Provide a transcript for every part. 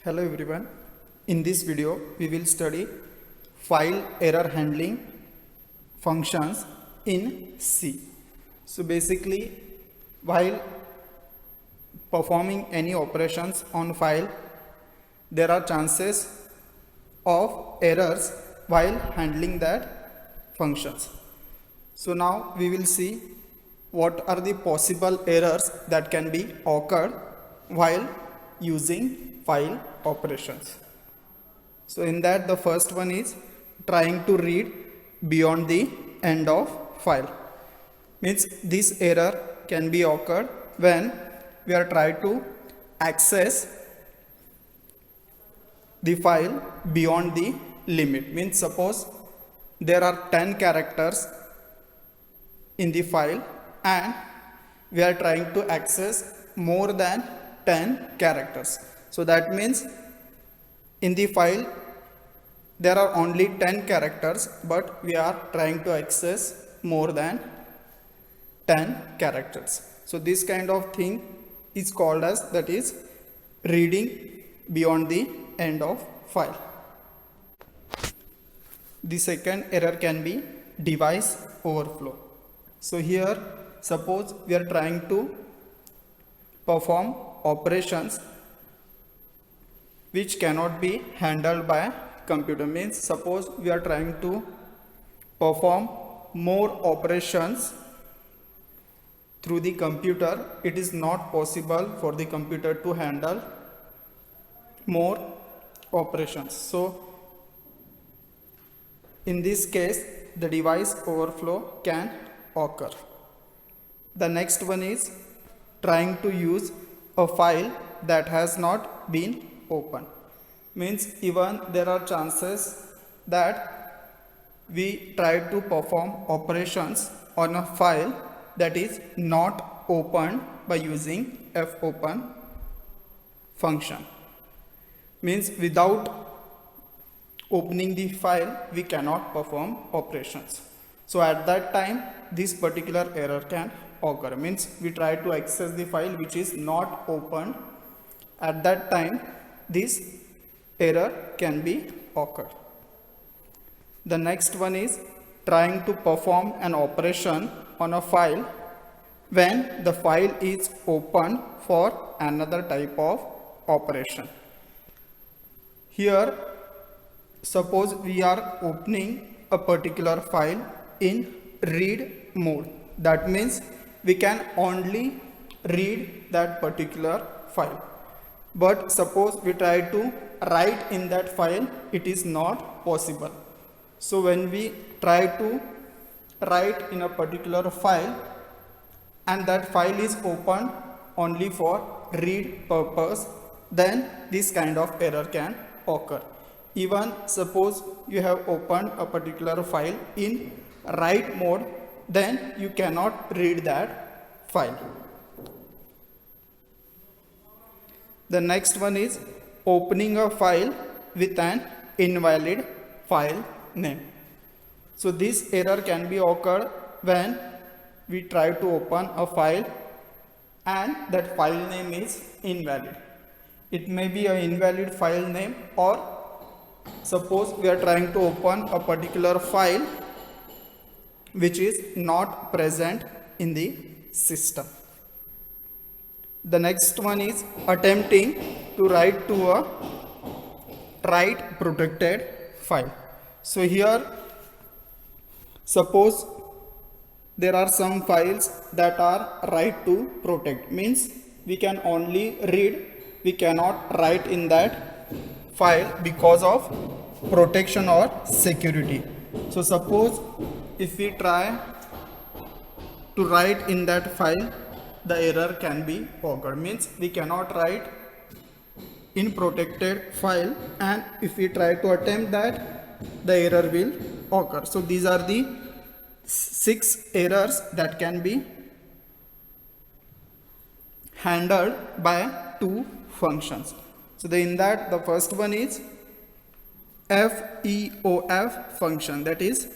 Hello everyone. In this video, we will study file error handling functions in C. So basically, while performing any operations on file, there are chances of errors while handling that functions. So now we will see what are the possible errors that can be occurred while using file operations. So in that, the first one is trying to read beyond the end of file. Means this error can be occurred when we are trying to access the file beyond the limit. Means suppose there are 10 characters in the file and we are trying to access more than 10 characters. So that means in the file there are only 10 characters, but we are trying to access more than 10 characters. So this kind of thing is called as, that is, reading beyond the end of file. The second error can be device overflow. So here, suppose we are trying to perform operations which cannot be handled by computer. Means suppose we are trying to perform more operations through the computer. It is not possible for the computer to handle more operations. So in this case, the device overflow can occur. The next one is trying to use a file that has not been opened. Means even there are chances that we try to perform operations on a file that is not opened by using fopen function. Means without opening the file we cannot perform operations. So at that time this particular error can occur. Means we try to access the file which is not opened. At that time this error can be occurred. The next one is trying to perform an operation on a file when the file is open for another type of operation. Here, suppose we are opening a particular file in read mode. That means we can only read that particular file. But suppose we try to write in that file, it is not possible. So when we try to write in a particular file and that file is open only for read purpose, then this kind of error can occur. Even suppose you have opened a particular file in write mode, then you cannot read that file. The next one is opening a file with an invalid file name. So this error can be occurred when we try to open a file and that file name is invalid. It may be an invalid file name, or suppose we are trying to open a particular file which is not present in the system. The next one is attempting to write to a write protected file. So here, suppose there are some files that are write to protect. Means we can only read, we cannot write in that file because of protection or security. So suppose if we try to write in that file, the error can be occurred. Means we cannot write in protected file, and if we try to attempt that, the error will occur. So these are the 6 errors that can be handled by 2 functions. So in that, the first one is FEOF function, that is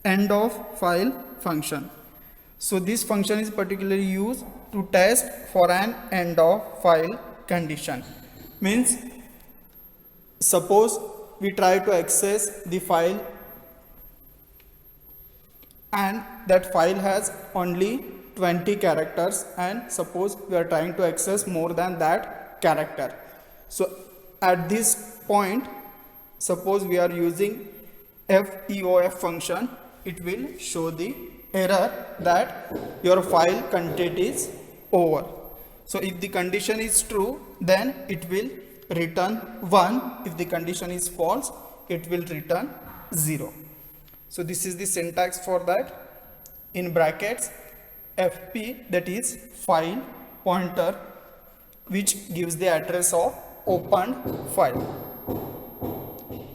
end of file function. So this function is particularly used to test for an end of file condition. Means Suppose we try to access the file and that file has only 20 characters, and suppose we are trying to access more than that character. So at this point, suppose we are using FEOF function, it will show the error that your file content is over. So if the condition is true, then it will return 1. If the condition is false, it will return 0. So this is the syntax for that. In brackets, FP, that is file pointer, which gives the address of opened file.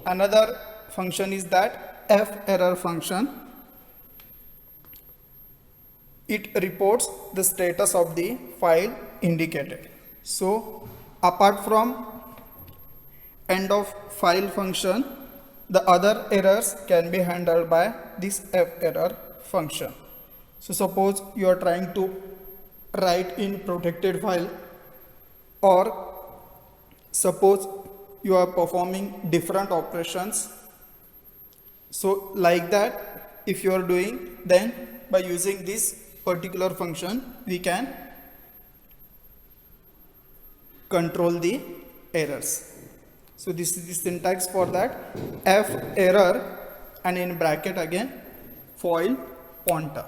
Another function is that ferror function. It reports the status of the file indicated. So apart from end of file function, the other errors can be handled by this ferror function. So suppose you are trying to write in protected file, or suppose you are performing different operations. So like that, if you are doing, then by using this particular function, we can control the errors. So this is the syntax for that, f error, and in bracket again file pointer.